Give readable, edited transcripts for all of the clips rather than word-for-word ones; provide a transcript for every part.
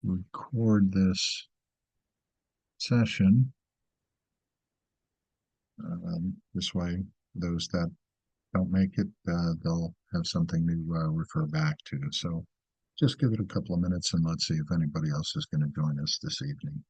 record this session. This way, those that don't make it, they'll have something to refer back to. So just give it a couple of minutes and let's see if anybody else is going to join us this evening.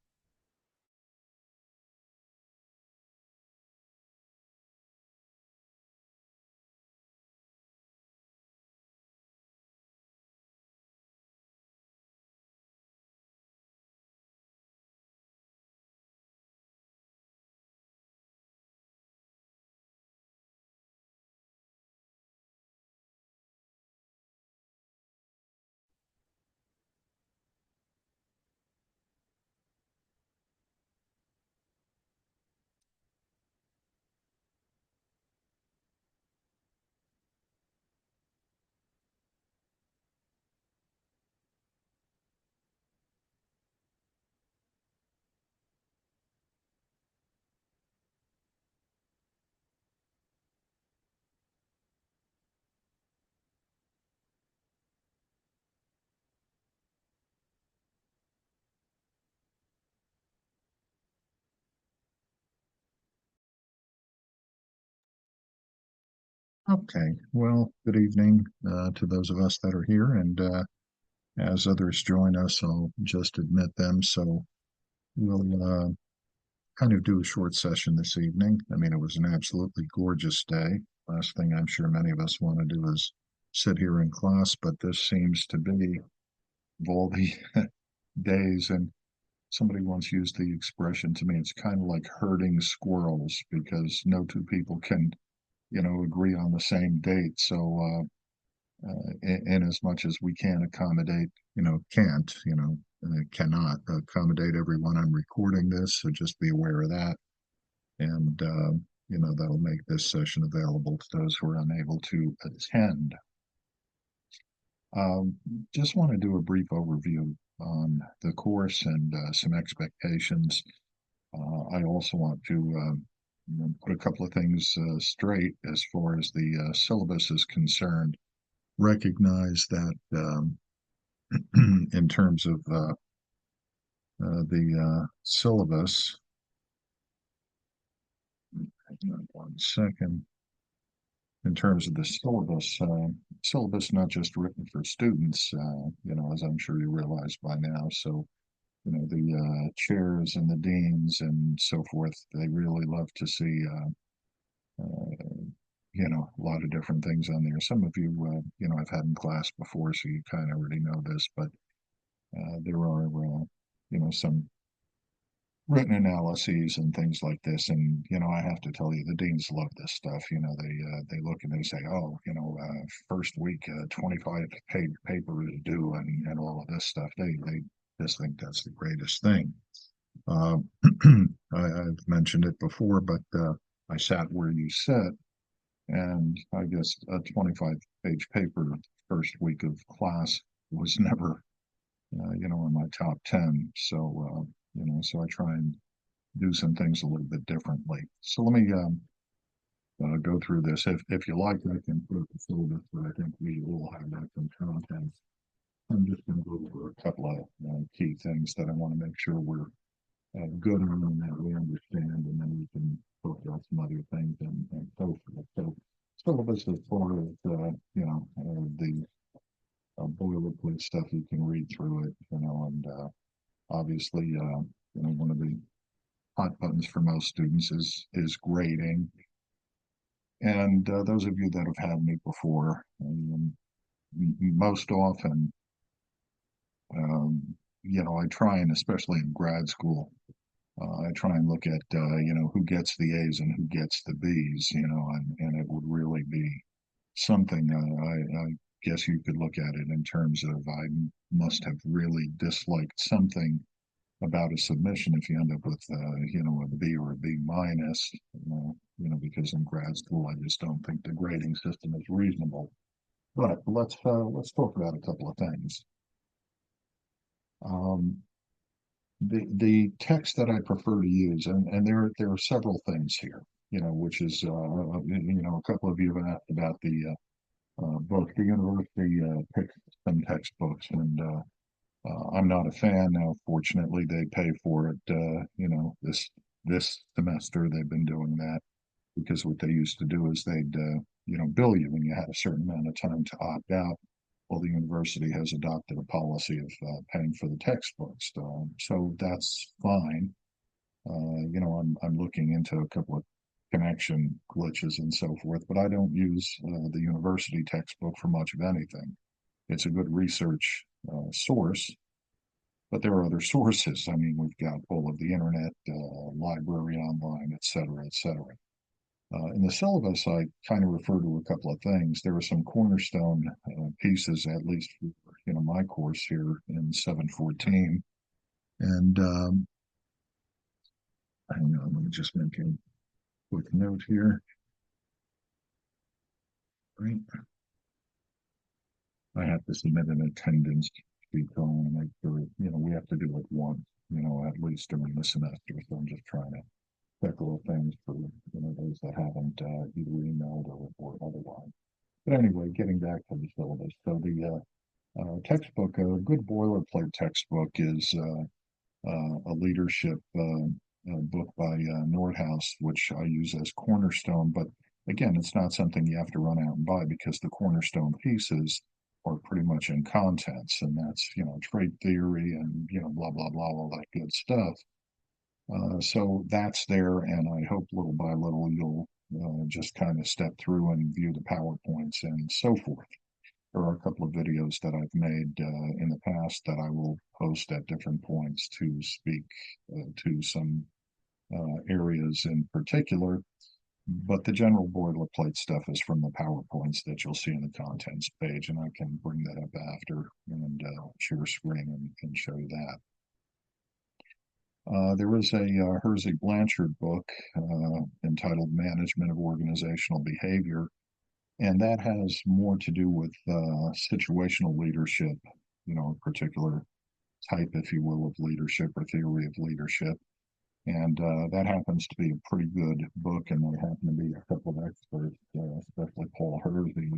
Okay, well, good evening to those of us that are here. And as others join us, I'll just admit them. So we'll kind of do a short session this evening. I mean, it was an absolutely gorgeous day. Last thing I'm sure many of us want to do is sit here in class, but this seems to be of all the days. And somebody once used the expression to me, it's kind of like herding squirrels because no two people can, agree on the same date. So, in as much as we can accommodate, cannot accommodate everyone. I'm recording this, so just be aware of that. And, that'll make this session available to those who are unable to attend. Um, just want to do a brief overview on the course and some expectations. I also want to put a couple of things straight as far as the syllabus is concerned. Recognize that in terms of the syllabus, hang on one second. In terms of the syllabus not just written for students, as I'm sure you realize by now. So, the chairs and the deans and so forth, they really love to see, a lot of different things on there. Some of you, I've had in class before, so you kind of already know this, but there are, some written analyses and things like this. And, I have to tell you, the deans love this stuff. They look and they say, oh, first week, 25-page paper is due and all of this stuff. They just think that's the greatest thing. Uh, I've mentioned it before, but I sat where you sit, and I guess a 25-page paper first week of class was never, in my top 10. So, so I try and do some things a little bit differently. So let me go through this. If you like, I can put up the syllabus, but I think we all have that some content. I'm just going to go over a couple of key things that I want to make sure we're good on and that we understand, and then we can talk about some other things and so forth. So syllabus as far as, the boilerplate stuff, you can read through it, and obviously, one of the hot buttons for most students is grading. And those of you that have had me before, most often, I try and especially in grad school, I try and look at who gets the A's and who gets the B's, and it would really be something. I guess you could look at it in terms of I must have really disliked something about a submission if you end up with a B or a B minus, because in grad school I just don't think the grading system is reasonable. But let's talk about a couple of things. Um, the text that I prefer to use, and there are several things here, which is a couple of you have asked about the book. The university picks some textbooks, and I'm not a fan now. Fortunately, they pay for it. This semester they've been doing that because what they used to do is they'd bill you when you had a certain amount of time to opt out. Well, the university has adopted a policy of paying for the textbooks, so that's fine. I'm looking into a couple of connection glitches and so forth, but I don't use the university textbook for much of anything. It's a good research source, but there are other sources. I mean, we've got all of the internet, library online, et cetera, et cetera. In the syllabus, I kind of refer to a couple of things. There are some cornerstone pieces, at least for, my course here in 714. And hang on, let me just make a quick note here. Right. I have to submit an attendance sheet on and make sure, we have to do it once, at least during the semester. So I'm just trying to check little things for, those that haven't either emailed or otherwise. But anyway, getting back to the syllabus. So the textbook, a good boilerplate textbook is a leadership book by Nordhaus, which I use as cornerstone. But again, it's not something you have to run out and buy because the cornerstone pieces are pretty much in contents, and that's trade theory and blah blah blah, all that good stuff. So that's there, and I hope little by little you'll just kind of step through and view the PowerPoints and so forth. There are a couple of videos that I've made in the past that I will post at different points to speak to some areas in particular. But the general boilerplate stuff is from the PowerPoints that you'll see in the contents page, and I can bring that up after and share screen and show you that. There is a Hersey Blanchard book entitled Management of Organizational Behavior, and that has more to do with situational leadership, a particular type, if you will, of leadership or theory of leadership. And that happens to be a pretty good book, and there happen to be a couple of experts, especially Paul Hersey,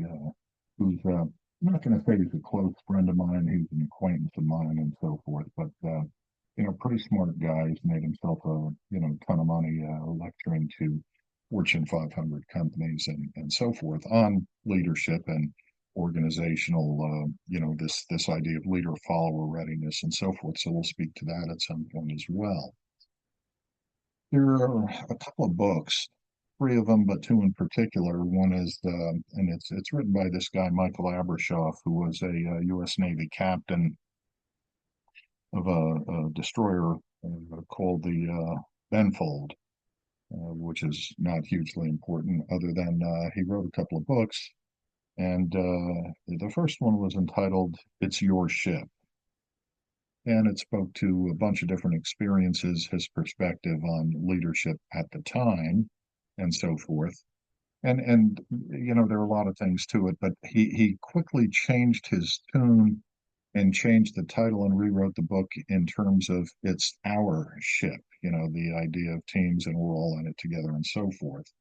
who's I'm not going to say he's a close friend of mine, he's an acquaintance of mine, and so forth, but pretty smart guy. He's made himself a ton of money lecturing to Fortune 500 companies and so forth on leadership and organizational, this idea of leader follower readiness and so forth. So we'll speak to that at some point as well. There are a couple of books, three of them, but two in particular. One is and it's written by this guy Michael Abrashoff, who was a, U.S. Navy captain of a destroyer called the Benfold, which is not hugely important, other than he wrote a couple of books, and the first one was entitled "It's Your Ship." And it spoke to a bunch of different experiences, his perspective on leadership at the time, and so forth. And there are a lot of things to it, but he quickly changed his tune and changed the title and rewrote the book in terms of it's our ship, the idea of teams and we're all in it together and so forth.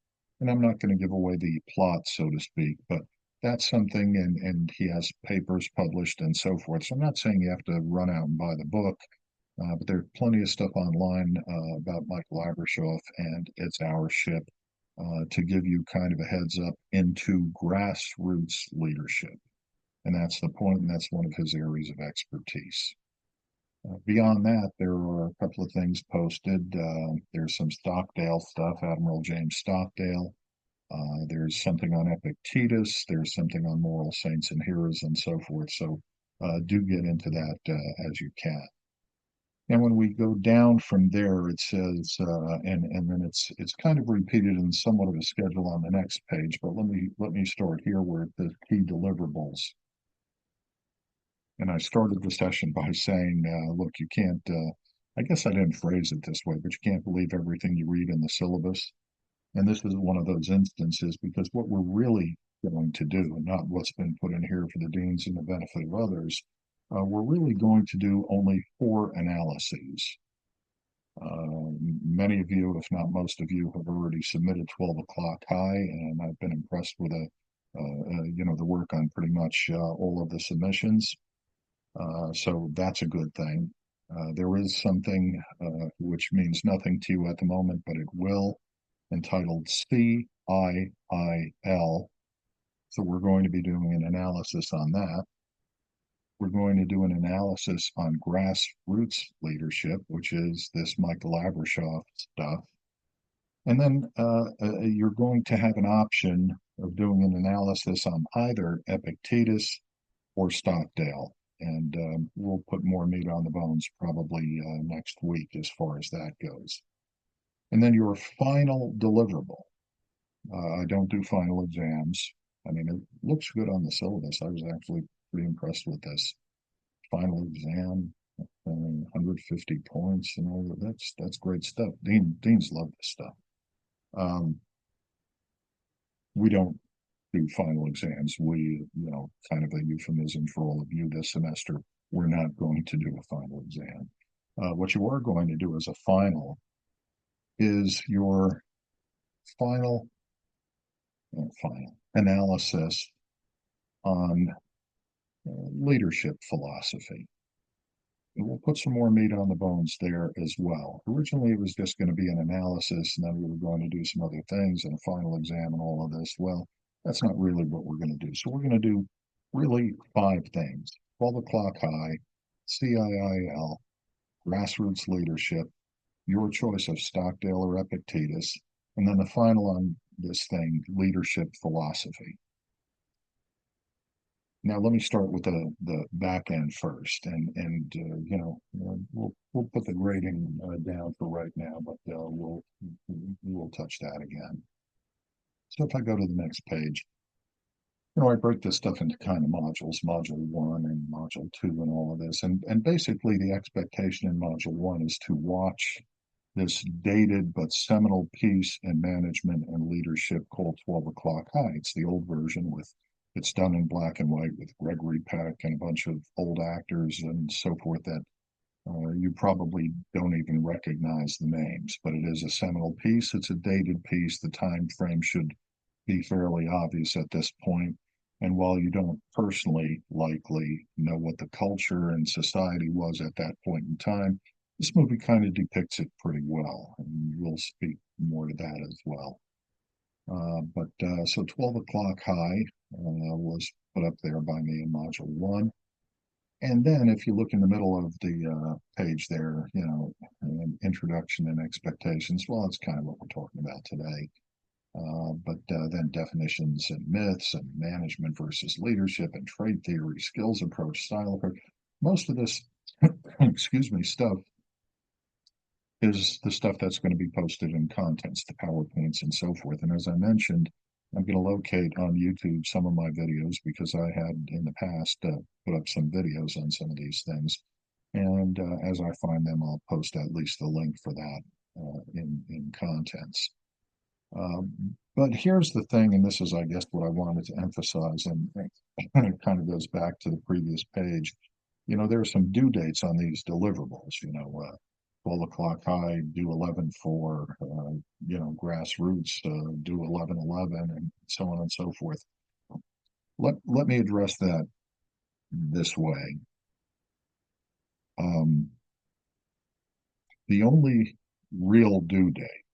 And I'm not going to give away the plot, so to speak, but that's something, and he has papers published and so forth. So I'm not saying you have to run out and buy the book, but there's plenty of stuff online about Michael Abrashoff and It's Our Ship to give you kind of a heads up into grassroots leadership. And that's the point, and that's one of his areas of expertise. Beyond that, there are a couple of things posted. There's some Stockdale stuff, Admiral James Stockdale. There's something on Epictetus. There's something on moral saints and heroes and so forth. So do get into that as you can. And when we go down from there, it says, and then it's kind of repeated in somewhat of a schedule on the next page. But let me start here where it says key deliverables. And I started the session by saying, look, you can't. I guess I didn't phrase it this way, but you can't believe everything you read in the syllabus. And this is one of those instances because what we're really going to do, and not what's been put in here for the deans and the benefit of others, we're really going to do only 4 analyses. Many of you, if not most of you, have already submitted 12 o'clock high, and I've been impressed with the work on pretty much all of the submissions. So that's a good thing. There is something which means nothing to you at the moment, but it will, entitled CIIL. So we're going to be doing an analysis on that. We're going to do an analysis on grassroots leadership, which is this Michael Abrashoff stuff. And then you're going to have an option of doing an analysis on either Epictetus or Stockdale. And we'll put more meat on the bones probably next week as far as that goes. And then your final deliverable. I don't do final exams. I mean, it looks good on the syllabus. I was actually pretty impressed with this final exam. 150 points and all that. That's great stuff. Deans love this stuff. We don't do final exams. We, kind of a euphemism for all of you this semester, we're not going to do a final exam. What you are going to do as a final is your final analysis on leadership philosophy. And we'll put some more meat on the bones there as well. Originally, it was just going to be an analysis, and then we were going to do some other things and a final exam and all of this. Well, that's not really what we're going to do. So we're going to do really 5 things: 12 o'clock high, CIIL, grassroots leadership, your choice of Stockdale or Epictetus, and then the final on this thing, leadership philosophy. Now let me start with the back end first, and we'll put the grading down for right now, but we'll touch that again. So if I go to the next page, I break this stuff into kind of modules, module 1 and module 2 and all of this, and basically the expectation in module 1 is to watch this dated but seminal piece in management and leadership called 12 O'Clock High. It's the old version it's done in black and white with Gregory Peck and a bunch of old actors and so forth that you probably don't even recognize the names, but it is a seminal piece. It's a dated piece. The time frame should be fairly obvious at this point. And while you don't personally likely know what the culture and society was at that point in time, this movie kind of depicts it pretty well, and we'll speak more to that as well. So 12 O'Clock High was put up there by me in module 1. And then if you look in the middle of the page there, introduction and expectations, well, it's kind of what we're talking about today. But then definitions and myths and management versus leadership and trade theory, skills approach, style approach. Most of this, excuse me, stuff is the stuff that's going to be posted in contents, the PowerPoints and so forth. And as I mentioned, I'm going to locate on YouTube some of my videos because I had in the past put up some videos on some of these things. And as I find them, I'll post at least the link for that in contents. But here's the thing, and this is, I guess, what I wanted to emphasize, and it kind of goes back to the previous page. There are some due dates on these deliverables. 12 O'Clock High, do 11/4, grassroots, do 11/11, and so on and so forth. Let me address that this way. The only real due date,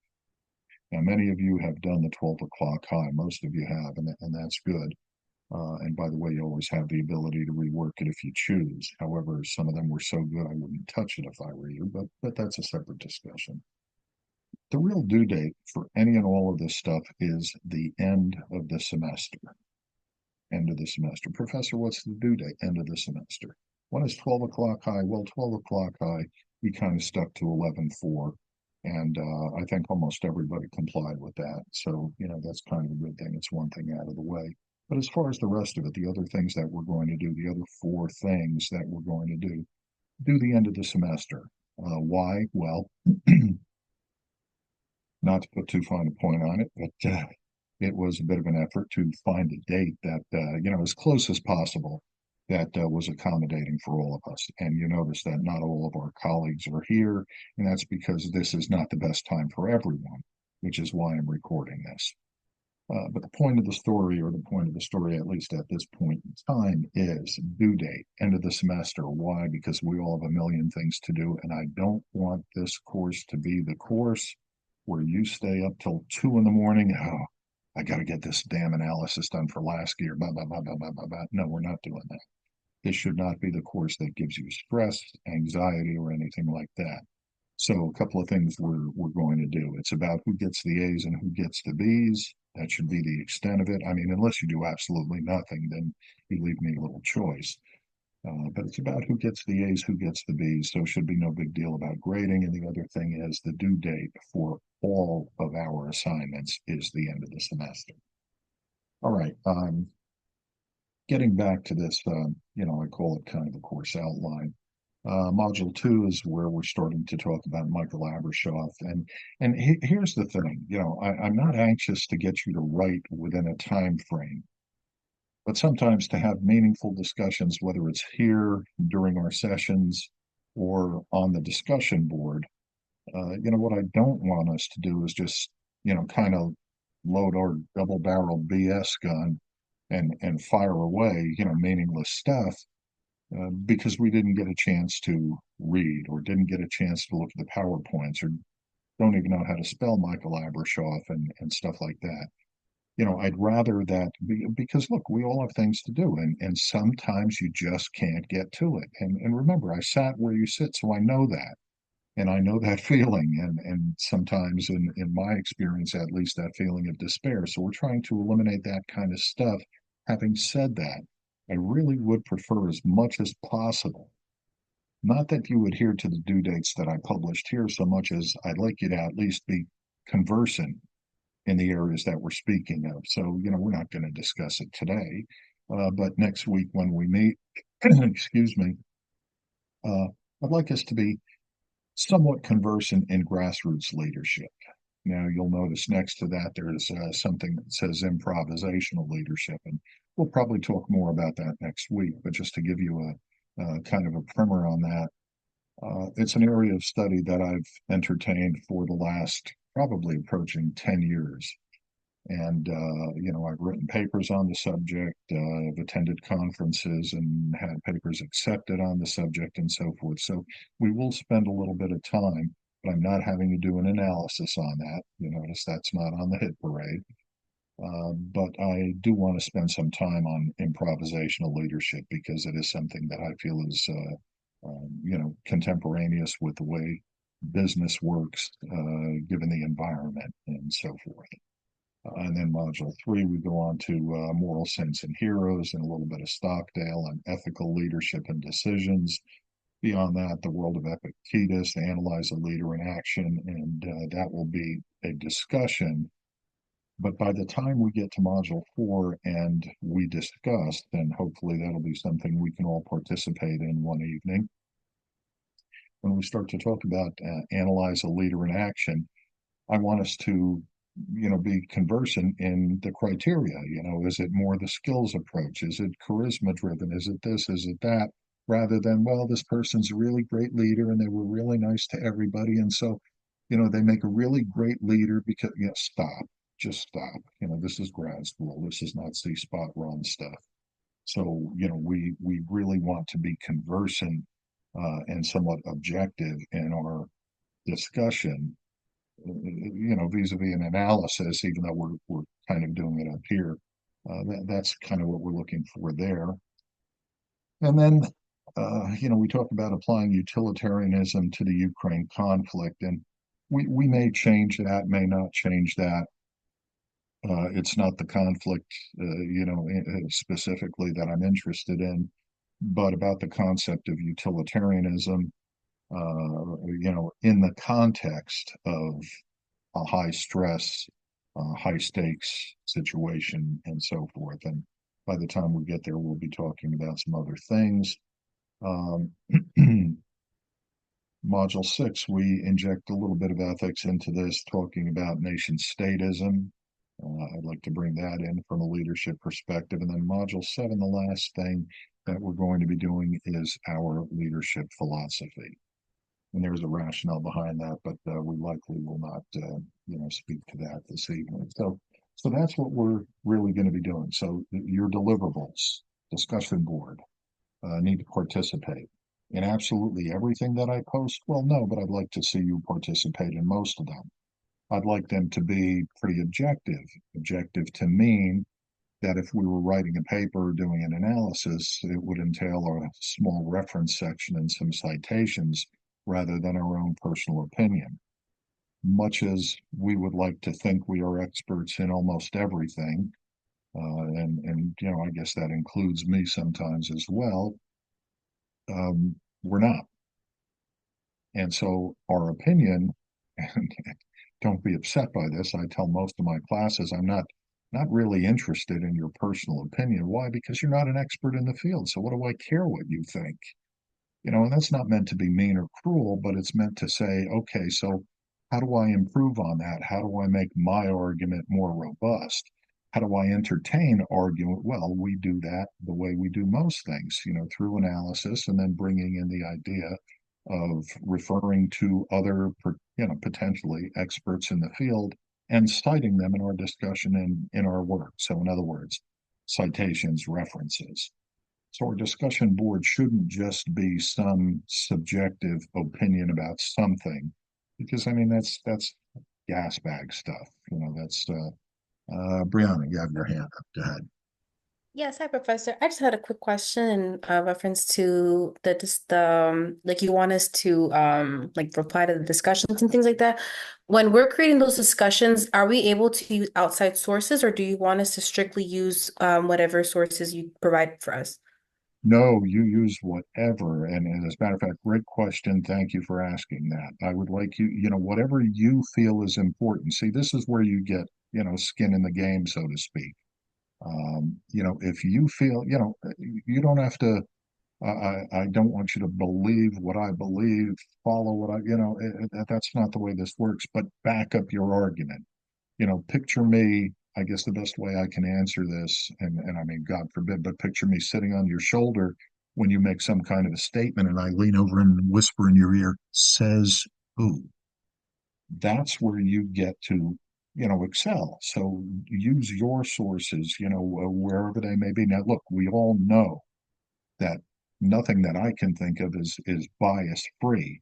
now many of you have done the 12 O'Clock High, most of you have, and that's good. And by the way, you always have the ability to rework it if you choose. However, some of them were so good I wouldn't touch it if I were you, but that's a separate discussion. The real due date for any and all of this stuff is the end of the semester. End of the semester. Professor, what's the due date? End of the semester. When is 12 O'Clock High? Well, 12 O'Clock High, we kind of stuck to 11/4. And I think almost everybody complied with that. So, that's kind of a good thing. It's one thing out of the way. But as far as the rest of it, the other things that we're going to do, the other 4 things that we're going to do the end of the semester. Why? Well, not to put too fine a point on it, but it was a bit of an effort to find a date that, as close as possible, that was accommodating for all of us. And you notice that not all of our colleagues are here, and that's because this is not the best time for everyone, which is why I'm recording this. But the point of the story, or the point of the story, at least at this point in time, is due date, end of the semester. Why? Because we all have a million things to do, and I don't want this course to be the course where you stay up till 2 in the morning. Oh, I got to get this damn analysis done for last year. Blah, blah, blah, blah, blah, blah, blah. No, we're not doing that. This should not be the course that gives you stress, anxiety, or anything like that. So a couple of things we're going to do. It's about who gets the A's and who gets the B's. That should be the extent of it. I mean, unless you do absolutely nothing, then you leave me a little choice. But it's about who gets the A's, who gets the B's. So it should be no big deal about grading. And the other thing is the due date for all of our assignments is the end of the semester. All right. Getting back to this, I call it kind of a course outline. Module 2 is where we're starting to talk about Michael Abrashoff. And here's the thing, I'm not anxious to get you to write within a time frame, but sometimes to have meaningful discussions, whether it's here during our sessions or on the discussion board. What I don't want us to do is just, kind of load our double-barreled BS gun and fire away, meaningless stuff because we didn't get a chance to read or didn't get a chance to look at the PowerPoints or don't even know how to spell Michael Abrashoff and stuff like that. I'd rather that because look, we all have things to do and sometimes you just can't get to it. And remember, I sat where you sit, so I know that. And I know that feeling and sometimes in my experience, at least that feeling of despair. So we're trying to eliminate that kind of stuff. Having said that, I really would prefer as much as possible, not that you adhere to the due dates that I published here so much as I'd like you to at least be conversant in the areas that we're speaking of. So, we're not going to discuss it today, but next week when we meet, excuse me, I'd like us to be somewhat conversant in grassroots leadership. Now, you'll notice next to that, there's something that says improvisational leadership, and we'll probably talk more about that next week. But just to give you a kind of a primer on that, it's an area of study that I've entertained for the last probably approaching 10 years. And, I've written papers on the subject, I've attended conferences and had papers accepted on the subject and so forth. So we will spend a little bit of time, but I'm not having to do an analysis on that. You notice that's not on the hit parade. But I do want to spend some time on improvisational leadership because it is something that I feel is, contemporaneous with the way business works, given the environment and so forth. And then module 3, we go on to moral sense and heroes and a little bit of Stockdale and ethical leadership and decisions. Beyond that, the world of Epictetus, analyze a leader in action, and that will be a discussion. But by the time we get to module 4 and we discuss, then hopefully that'll be something we can all participate in one evening. When we start to talk about analyze a leader in action, I want us to be conversant in the criteria. Is it more the skills approach? Is it charisma driven? Is it this? Is it that? Rather than, well, this person's a really great leader and they were really nice to everybody. And so, they make a really great leader because, stop, just stop. This is grad school. This is not C spot run stuff. So, we really want to be conversant and somewhat objective in our discussion vis-a-vis an analysis, even though we're kind of doing it up here. That's kind of what we're looking for there. And then, we talked about applying utilitarianism to the Ukraine conflict, and we may change that, may not change that. It's not the conflict, specifically that I'm interested in, but about the concept of utilitarianism, in the context of a high stress, high stakes situation and so forth. And by the time we get there, we'll be talking about some other things. Um, Module 6, we inject a little bit of ethics into this, talking about nation statism. I'd like to bring that in from a leadership perspective. And then Module 7, the last thing that we're going to be doing is our leadership philosophy. And there's a rationale behind that, but we likely will not, speak to that this evening. So So that's what we're really going to be doing. So your deliverables, discussion board, need to participate in absolutely everything that I post. Well, no, but I'd like to see you participate in most of them. I'd like them to be pretty objective. Objective to mean that if we were writing a paper or doing an analysis, it would entail a small reference section and some citations rather than our own personal opinion. Much as we would like to think we are experts in almost everything, and you know, I guess that includes me sometimes as well, we're not. And so our opinion, and don't be upset by this. I tell most of my classes I'm not really interested in your personal opinion. Why? Because you're not an expert in the field. So what do I care what you think? You know, and that's not meant to be mean or cruel, but it's meant to say, okay, so how do I improve on that? How do I make my argument more robust? How do I entertain argument? Well, we do that the way we do most things, you know, through analysis and then bringing in the idea of referring to other, you know, potentially experts in the field and citing them in our discussion and in our work. So, in other words, citations, references. So our discussion board shouldn't just be some subjective opinion about something, because I mean that's gas bag stuff. You know, that's Brianna, you have your hand up. Go ahead. Yes, hi, Professor. I just had a quick question in reference to the like you want us to like reply to the discussions and things like that. When we're creating those discussions, are we able to use outside sources, or do you want us to strictly use whatever sources you provide for us? No, you use whatever. And as a matter of fact, great question. Thank you for asking that. I would like you, you know, whatever you feel is important. See, this is where you get, you know, skin in the game, so to speak. You know, if you feel, you know, you don't have to I don't want you to believe what I believe, follow what I, you know, that's not the way this works, but back up your argument. You know, picture me, I guess the best way I can answer this, and I mean, God forbid, but picture me sitting on your shoulder when you make some kind of a statement and I lean over and whisper in your ear, says who? That's where you get to, you know, excel. So use your sources, you know, wherever they may be. Now, look, we all know that nothing that I can think of is bias free.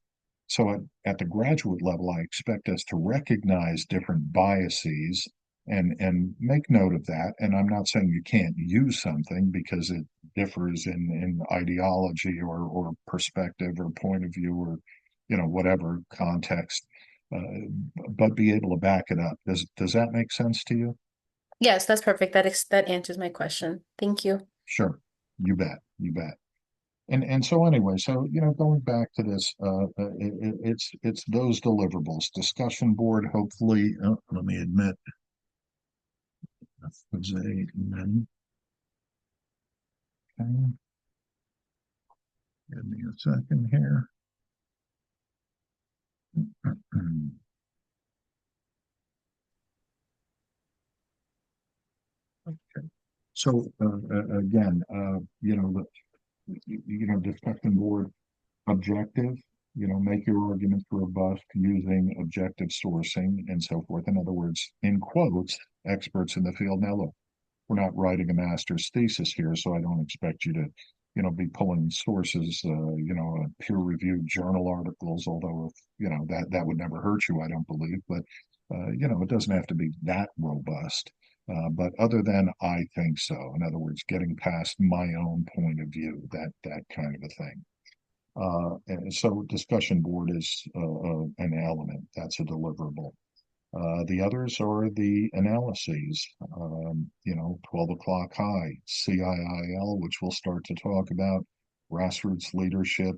So at the graduate level, I expect us to recognize different biases and make note of that. And I'm not saying you can't use something because it differs in ideology or perspective or point of view or you know whatever context, uh, but be able to back it up. Does that make sense to you? Yes, that's perfect. That answers my question. Thank you. Sure, you bet, you bet. And so anyway, so you know, going back to this, it's those deliverables, discussion board. Hopefully, let me admit, Jose, and okay, give me a second here. Okay. So again, you know, you know, discussion board objective. You know, make your arguments robust using objective sourcing and so forth. In other words, in quotes, experts in the field. Now, look, we're not writing a master's thesis here, so I don't expect you to, you know, be pulling sources, you know, peer-reviewed journal articles. Although, if, you know, that would never hurt you, I don't believe. But you know, it doesn't have to be that robust. But other than I think so, in other words, getting past my own point of view, that kind of a thing. And so discussion board is an element. That's a deliverable. The others are the analyses, you know, 12 o'clock high, CIIL, which we'll start to talk about, grassroots leadership,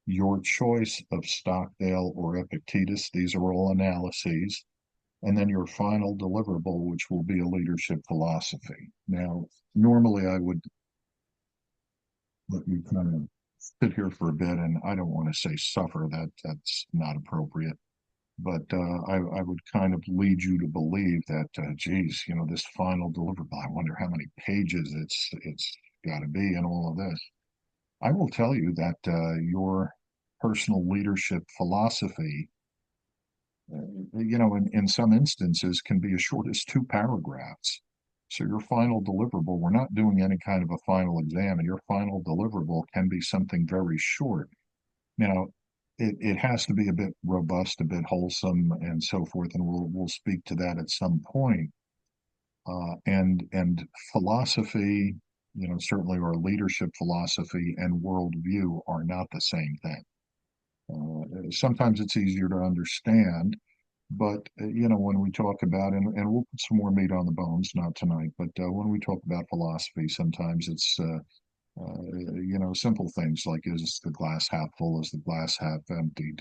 your choice of Stockdale or Epictetus. These are all analyses. And then your final deliverable, which will be a leadership philosophy. Now, normally I would let you kind of sit here for a bit, and I don't want to say suffer, that's not appropriate. But I would kind of lead you to believe that, geez, you know, this final deliverable, I wonder how many pages it's got to be and all of this. I will tell you that your personal leadership philosophy in some instances can be as short as 2 paragraphs. So your final deliverable, we're not doing any kind of a final exam, and your final deliverable can be something very short. Now, it has to be a bit robust, a bit wholesome, and so forth, and we'll speak to that at some point. And philosophy, certainly our leadership philosophy and worldview are not the same thing. Sometimes it's easier to understand, but when we talk about, and we'll put some more meat on the bones, not tonight, but when we talk about philosophy, sometimes it's simple things like, is the glass half full, is the glass half empty?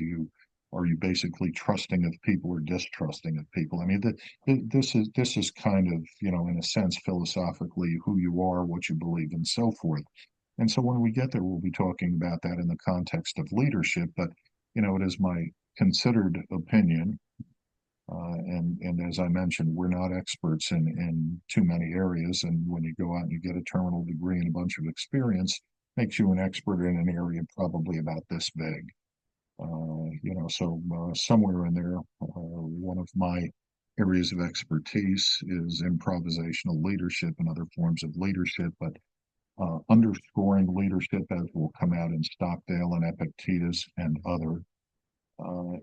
Are you basically trusting of people or distrusting of people? I mean, this is kind of, in a sense, philosophically who you are, what you believe, and so forth. And so when we get there, we'll be talking about that in the context of leadership. But it is my considered opinion, and as I mentioned, we're not experts in too many areas. And when you go out and you get a terminal degree and a bunch of experience, makes you an expert in an area probably about this big. So somewhere in there, one of my areas of expertise is improvisational leadership and other forms of leadership, but underscoring leadership, as will come out in Stockdale and Epictetus and other,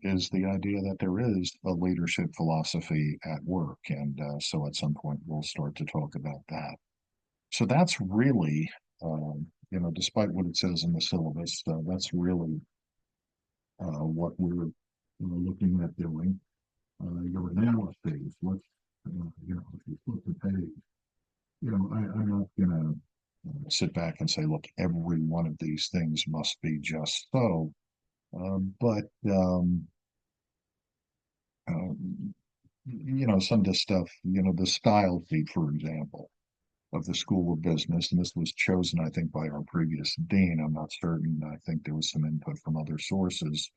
is the idea that there is a leadership philosophy at work. And so at some point, we'll start to talk about that. So that's really, despite what it says in the syllabus, that's really what we're looking at doing. Your analyses, if you flip the page, I'm not going to sit back and say, look, every one of these things must be just so. But some of the stuff, the style sheet, for example, of the School of Business, and this was chosen, I think, by our previous dean. I'm not certain. I think there was some input from other sources.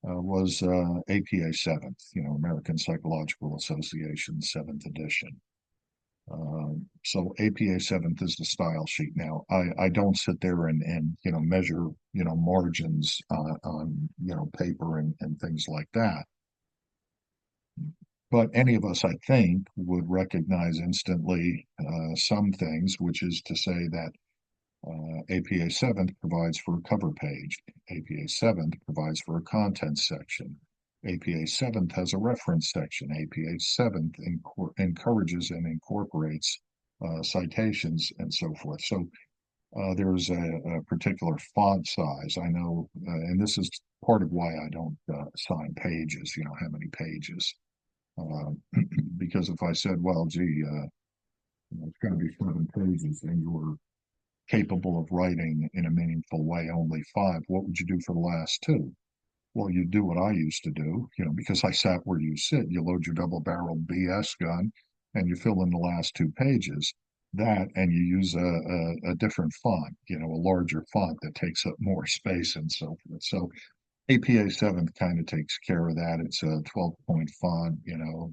Was APA 7th, American Psychological Association 7th edition. So APA 7th is the style sheet. Now, I don't sit there and measure, margins on paper and things like that. But any of us, I think, would recognize instantly some things, which is to say that APA 7th provides for a cover page. APA 7th provides for a contents section. APA 7th has a reference section. APA 7th encourages and incorporates citations and so forth. So there's a particular font size. I know, and this is part of why I don't assign pages, how many pages. Because if I said, well, gee, it's going to be 7 pages and you're capable of writing in a meaningful way only 5, what would you do for the last 2? Well, you do what I used to do, because I sat where you sit. You load your double-barreled BS gun and you fill in the last 2 pages. That, and you use a different font, a larger font that takes up more space and so forth. So APA 7th kind of takes care of that. It's a 12-point font, New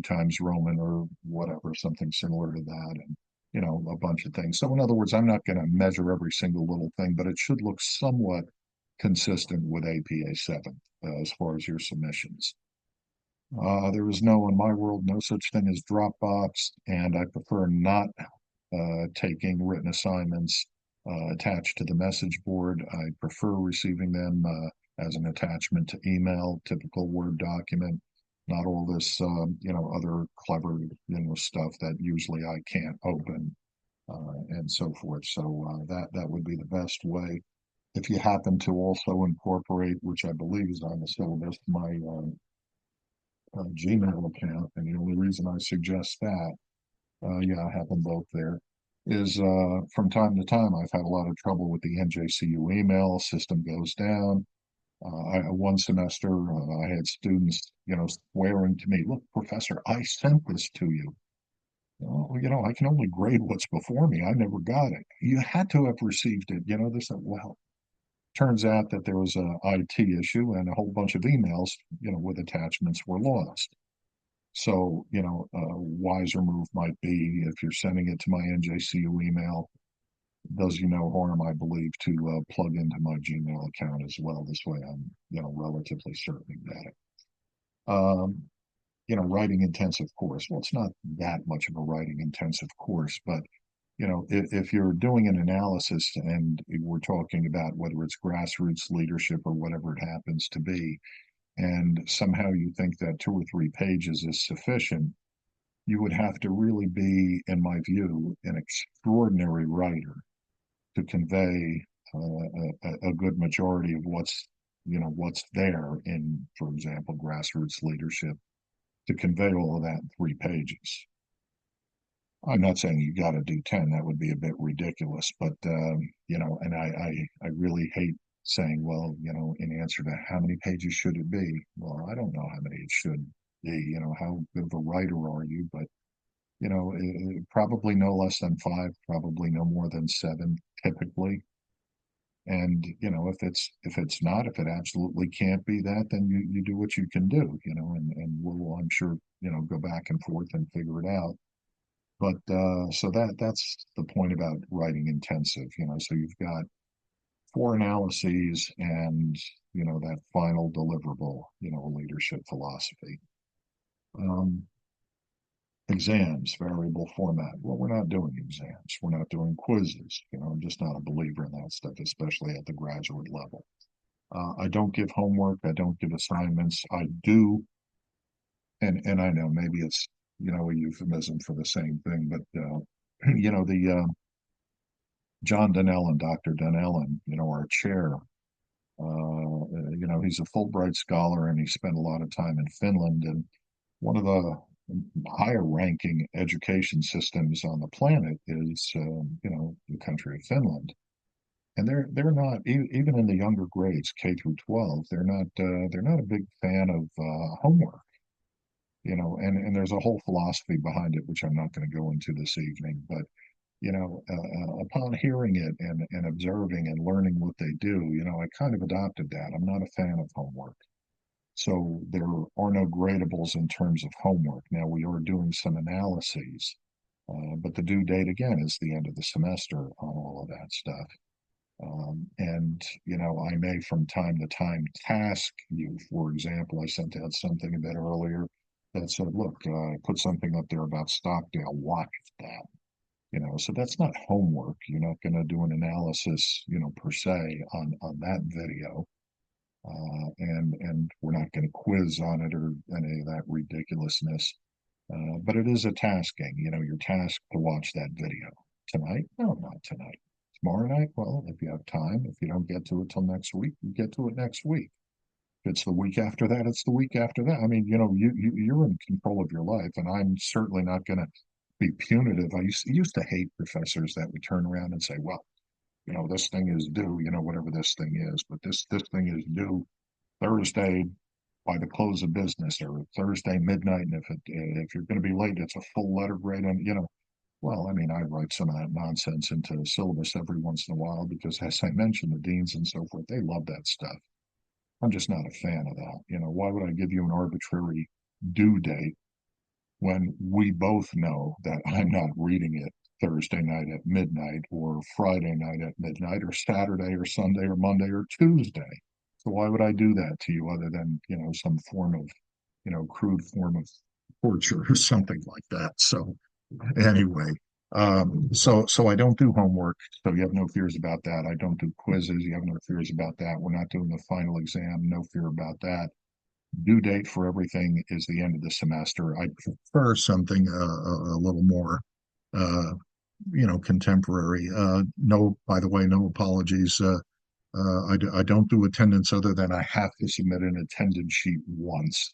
Times Roman or whatever, something similar to that, and a bunch of things. So in other words, I'm not going to measure every single little thing, but it should look somewhat consistent with APA 7 as far as your submissions. There is in my world, no such thing as Dropbox, and I prefer not taking written assignments attached to the message board. I prefer receiving them as an attachment to email, typical Word document, not all this, other clever, stuff that usually I can't open and so forth. So that would be the best way. If you happen to also incorporate, which I believe is on the syllabus, my Gmail account, and the only reason I suggest that, I have them both there, is from time to time I've had a lot of trouble with the NJCU email system goes down. One semester, I had students, swearing to me, "Look, professor, I sent this to you." Well, I can only grade what's before me. I never got it. You had to have received it. This, well, turns out that there was a IT issue and a whole bunch of emails, with attachments were lost. So, a wiser move might be if you're sending it to my NJCU email, does you no harm, I believe, to plug into my Gmail account as well. This way I'm, relatively certain to get it. Um, writing intensive course. Well, it's not that much of a writing intensive course, but if you're doing an analysis and we're talking about whether it's grassroots leadership or whatever it happens to be, and somehow you think that 2 or 3 pages is sufficient, you would have to really be, in my view, an extraordinary writer to convey a good majority of what's there in, for example, grassroots leadership, to convey all of that in 3 pages. I'm not saying you got to do 10, that would be a bit ridiculous, but and I really hate saying, well, in answer to how many pages should it be? Well, I don't know how many it should be. How good of a writer are you? But probably no less than 5, probably no more than 7, typically. And if it absolutely can't be that, then you do what you can do, and we'll, I'm sure, go back and forth and figure it out. But so that's the point about writing intensive, so you've got 4 analyses and that final deliverable, leadership philosophy. Um, Exams, variable format. Well, we're not doing exams. We're not doing quizzes. I'm just not a believer in that stuff, especially at the graduate level. I don't give homework. I don't give assignments. I do, and I know maybe it's a euphemism for the same thing, but the John Donnell and Dr. Donnell, our chair. He's a Fulbright scholar, and he spent a lot of time in Finland, and one of the higher ranking education systems on the planet is, the country of Finland. And they're not even in the younger grades, K through 12. They're not a big fan of homework. And there's a whole philosophy behind it, which I'm not going to go into this evening. But upon hearing it and observing and learning what they do, I kind of adopted that. I'm not a fan of homework. So there are no gradables in terms of homework. Now we are doing some analyses, but the due date again is the end of the semester on all of that stuff. And I may from time to time task you. For example, I sent out something a bit earlier that said, "Look, put something up there about Stockdale. Watch that." So that's not homework. You're not going to do an analysis, per se on that video, and we're not going to quiz on it or any of that ridiculousness. But it is a tasking. You're tasked to watch that video tonight. No, not tonight. Tomorrow night. Well, if you have time. If you don't get to it till next week, you get to it next week. If it's the week after that, it's the week after that. I mean, you're in control of your life, and I'm certainly not going to be punitive. I used to hate professors that would turn around and say, well, this thing is due, whatever this thing is, but this thing is due Thursday by the close of business, or Thursday midnight. And if you're going to be late, it's a full letter grade. And well, I mean, I write some of that nonsense into the syllabus every once in a while because, as I mentioned, the deans and so forth, they love that stuff. I'm just not a fan of that. Why would I give you an arbitrary due date when we both know that I'm not reading it Thursday night at midnight or Friday night at midnight or Saturday or Sunday or Monday or Tuesday? So why would I do that to you other than, some form of, crude form of torture or something like that? So anyway, so I don't do homework, so you have no fears about that. I don't do quizzes, you have no fears about that. We're not doing the final exam, no fear about that. Due date for everything is the end of the semester. I prefer something a little more, uh, contemporary. No, by the way, no apologies. I don't do attendance other than I have to submit an attendance sheet once.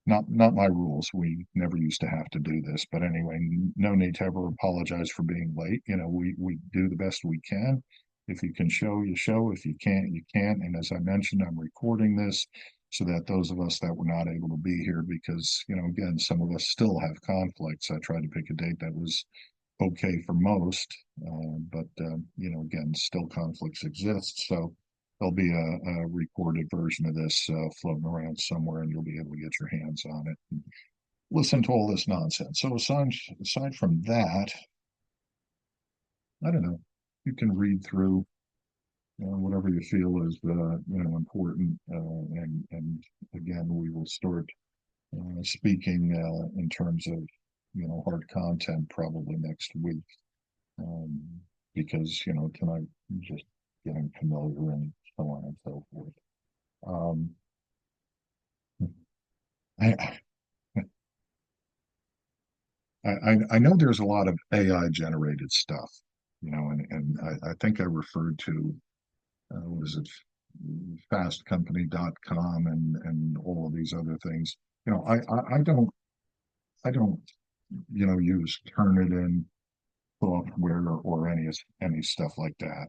Not my rules. We never used to have to do this, but anyway, no need to ever apologize for being late. We do the best we can. If you can show, you show. If you can't, you can't. And as I mentioned, I'm recording this so that those of us that were not able to be here, because again, some of us still have conflicts. I tried to pick a date that was okay for most, but again, still conflicts exist. So there'll be a recorded version of this floating around somewhere, and you'll be able to get your hands on it and listen to all this nonsense. So aside from that, I don't know. you can read through whatever you feel is important, and again, we will start speaking in terms of hard content probably next week, um, because tonight just getting familiar and so on and so forth. Um, I, I know there's a lot of AI generated stuff, and I think I referred to what is it, fastcompany.com and all of these other things. I don't use Turnitin software or any stuff like that.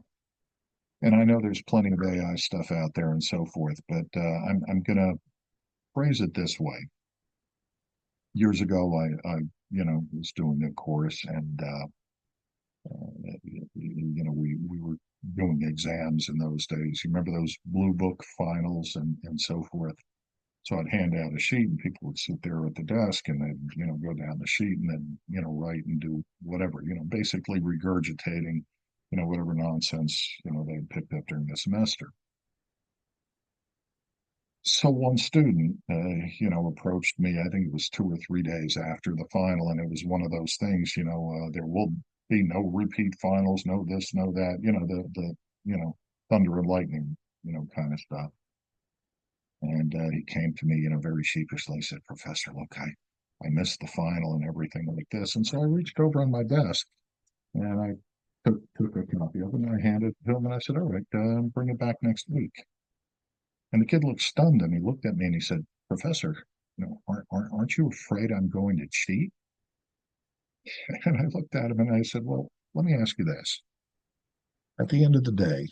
And I know there's plenty of AI stuff out there and so forth, but I'm gonna phrase it this way. Years ago, I was doing a course, and we were doing exams in those days. You remember those blue book finals and so forth. So I'd hand out a sheet, and people would sit there at the desk, and they'd go down the sheet and then write and do whatever, basically regurgitating whatever nonsense they'd picked up during the semester. So one student, approached me. I think it was 2 or 3 days after the final, and it was one of those things. There will be no repeat finals, no this, no that. The thunder and lightning, kind of stuff. And he came to me, very sheepishly, said, "Professor, look, I missed the final and everything like this." And so I reached over on my desk and I took a copy of it and I handed it to him and I said, "All right, bring it back next week." And the kid looked stunned and he looked at me and he said, "Professor, aren't you afraid I'm going to cheat?" And I looked at him and I said, "Well, let me ask you this. At the end of the day,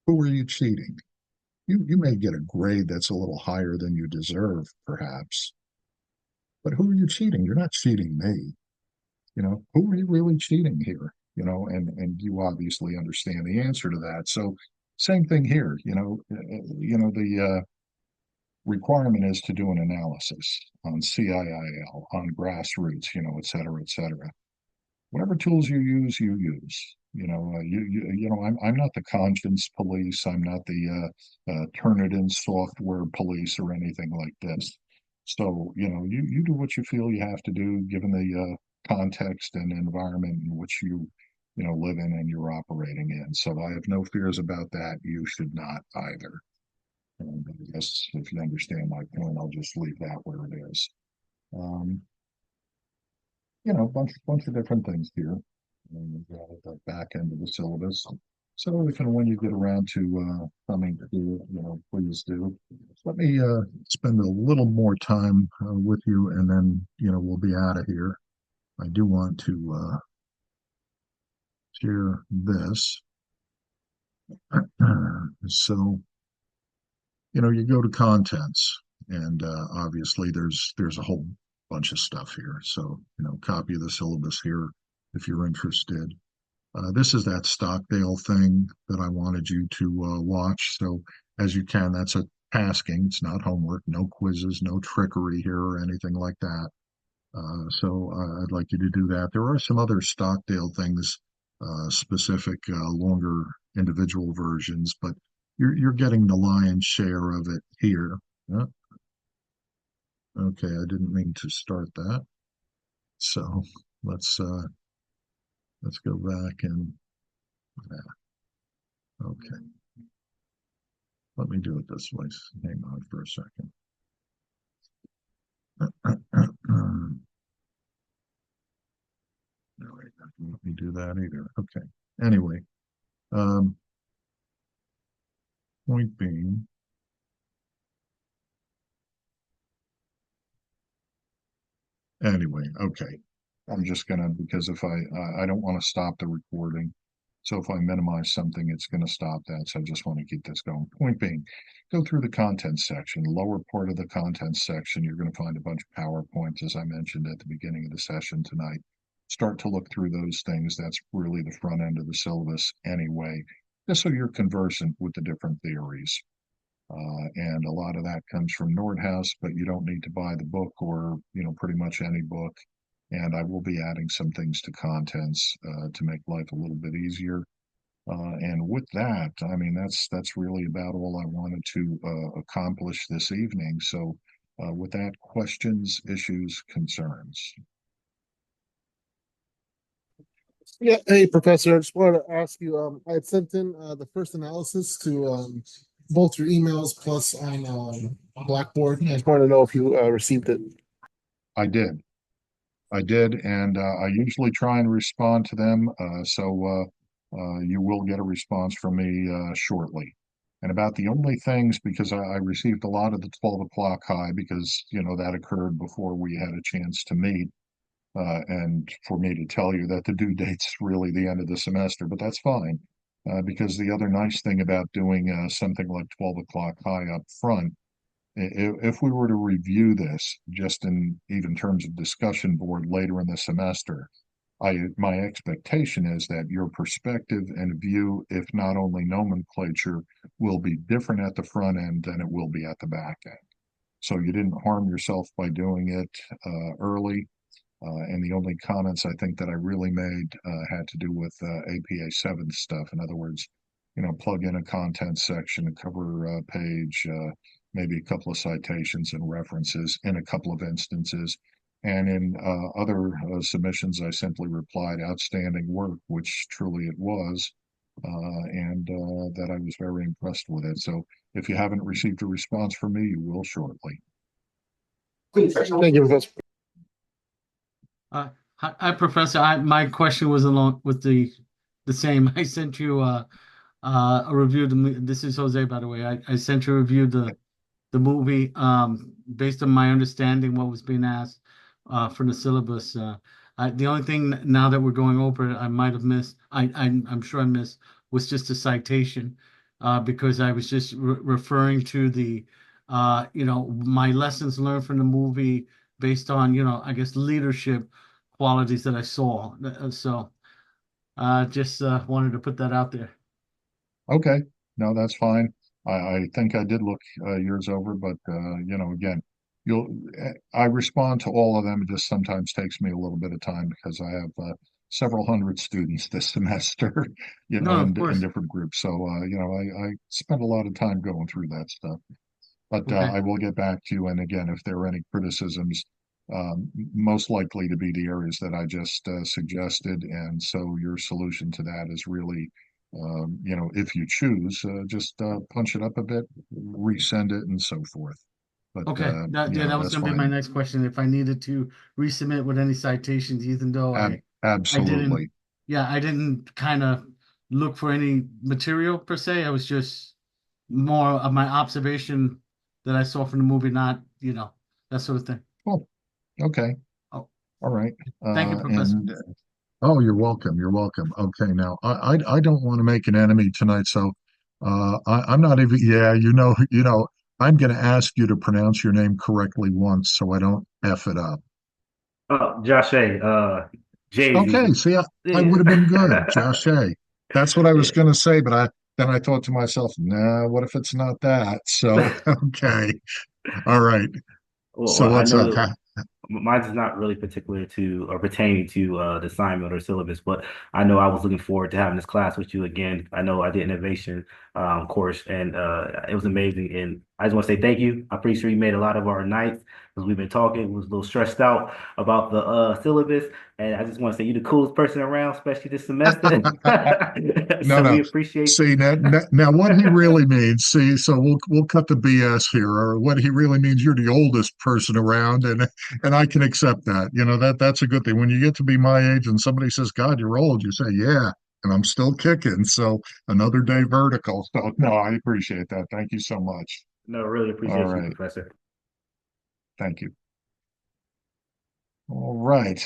who are you cheating? You may get a grade that's a little higher than you deserve, perhaps, but who are you cheating? You're not cheating me. Who are you really cheating here? And you obviously understand the answer to that. So same thing here. The requirement is to do an analysis on CIIL, on grassroots, et cetera, et cetera. Whatever tools you use, you use. I'm not the conscience police. I'm not the Turnitin software police or anything like this. So, you do what you feel you have to do, given the context and environment in which you live in and you're operating in. So I have no fears about that. You should not either. And I guess if you understand my point, I'll just leave that where it is. Um, bunch of different things here. And at the back end of the syllabus. So if and when you get around to coming to it, please do. Let me spend a little more time with you, and then we'll be out of here. I do want to share this. So you go to contents, and obviously there's a whole bunch of stuff here. So copy of the syllabus here if you're interested. This is that Stockdale thing that I wanted you to watch. So as you can, that's a tasking. It's not homework, no quizzes, no trickery here or anything like that. So I'd like you to do that. There are some other Stockdale things, specific, longer individual versions, but you're getting the lion's share of it here. Yeah. Okay, I didn't mean to start that. So let's uh, let's go back and okay. Let me do it this way. Hang on for a second. No, wait, let me do that either. Okay. Anyway, um, point being, anyway, okay. I'm just gonna, because if I don't want to stop the recording. So if I minimize something, it's going to stop that. So I just want to keep this going. Point being, go through the content section. Lower part of the content section, you're going to find a bunch of PowerPoints, as I mentioned at the beginning of the session tonight. Start to look through those things. That's really the front end of the syllabus anyway, just so you're conversant with the different theories. And a lot of that comes from Nordhaus, but you don't need to buy the book or, pretty much any book. And I will be adding some things to contents to make life a little bit easier. And with that, I mean, that's really about all I wanted to accomplish this evening. So, with that, questions, issues, concerns? Yeah, hey Professor, I just wanted to ask you, I had sent in the first analysis to both your emails plus on Blackboard. I just wanted to know if you received it. I did. I did, and I usually try and respond to them. So you will get a response from me shortly. And about the only things, because I received a lot of the 12 o'clock high, because, that occurred before we had a chance to meet. And for me to tell you that the due date's really the end of the semester, but that's fine. Because the other nice thing about doing something like 12 o'clock high up front, if we were to review this just in even terms of discussion board later in the semester, my expectation is that your perspective and view, if not only nomenclature, will be different at the front end than it will be at the back end. So you didn't harm yourself by doing it early. And the only comments I think that I really made had to do with APA 7 stuff. In other words, plug in a content section, a cover page, maybe a couple of citations and references in a couple of instances. And in other submissions, I simply replied, outstanding work, which truly it was, and that I was very impressed with it. So if you haven't received a response from me, you will shortly. Thank you, Professor. Professor. My question was along with the same. I sent you a review. This is Jose, by the way. I sent you a review the movie based on my understanding what was being asked for the syllabus. The only thing now that we're going over it, I might have missed. I'm sure I missed was just a citation because I was just referring to the my lessons learned from the movie based on I guess leadership qualities that I saw. So just wanted to put that out there. Okay, no, that's fine. I think I did look yours over, but again, you'll I respond to all of them. It just sometimes takes me a little bit of time because I have several hundred students this semester, No, of in course. different groups. So I spend a lot of time going through that stuff. But Okay. I will get back to you. And again, if there are any criticisms, most likely to be the areas that I just suggested. And so your solution to that is really, if you choose, just punch it up a bit, resend it, and so forth. But Okay. That was that's going to be my fine. next question. If I needed to resubmit with any citations, even though I didn't, Absolutely. yeah, I didn't kind of look for any material per se. I was just more of my observation that I saw from the movie, not, that sort of thing. Cool. Okay. Oh, All right. thank you, Professor. And Oh, you're welcome. You're welcome. Okay, now I don't want to make an enemy tonight, so I'm not even. Yeah, I'm going to ask you to pronounce your name correctly once, so I don't f it up. Josh A. Jay is Okay, easy. see, I would have been good, Yeah. Josh. Hey, that's what I was Yeah. going to say, but then I thought to myself, nah, what if it's not that? So okay, all right. Well, So I what's know up? that mine is not really particular to or pertaining to the assignment or syllabus, but I know I was looking forward to having this class with you again. I know I did innovation course and it was amazing. And I just want to say thank you. I'm pretty sure you made a lot of our nights because we've been talking. We was a little stressed out about the syllabus. And I just want to say you're the coolest person around, especially this semester. No, So we no. appreciate you. See now what he really means. See, so we'll cut the BS here. Or what he really means, you're the oldest person around, and I can accept that. That's a good thing. When you get to be my age and somebody says, "God, you're old," you say, "Yeah," and I'm still kicking. So another day vertical. So no, I appreciate that. Thank you so much. No, really All appreciate you, right, Professor. thank you. All right.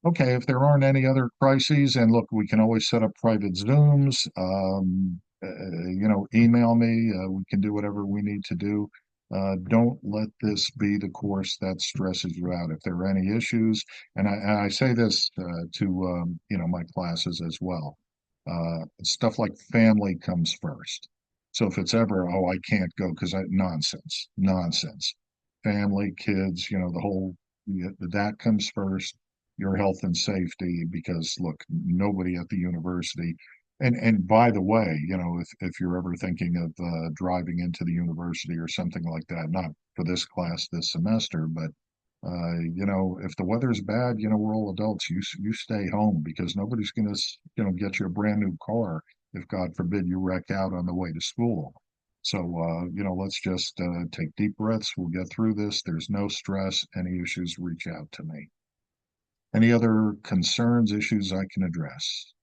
Okay, if there aren't any other crises, and look, we can always set up private Zooms. Email me. We can do whatever we need to do. Don't let this be the course that stresses you out. If there are any issues, and I say this to my classes as well. Stuff like family comes first. So if it's ever, oh, I can't go because nonsense, nonsense. Family, kids, the whole that comes first, your health and safety, because look, nobody at the university And by the way, if you're ever thinking of driving into the university or something like that, not for this class this semester, but if the weather's bad, we're all adults. You stay home because nobody's going to, get you a brand new car if God forbid you wreck out on the way to school. So let's just take deep breaths. We'll get through this. There's no stress. Any issues, reach out to me. Any other concerns, issues I can address?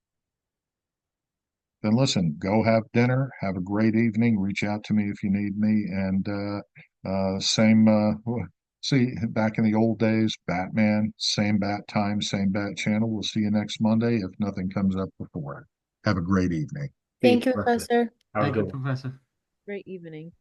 Then listen, go have dinner, have a great evening, reach out to me if you need me. And see, back in the old days, Batman, same bat time, same bat channel. We'll see you next Monday if nothing comes up before. Have a great evening. Thank you, Professor. Professor. Have a Thank you, good one. Professor. Great evening.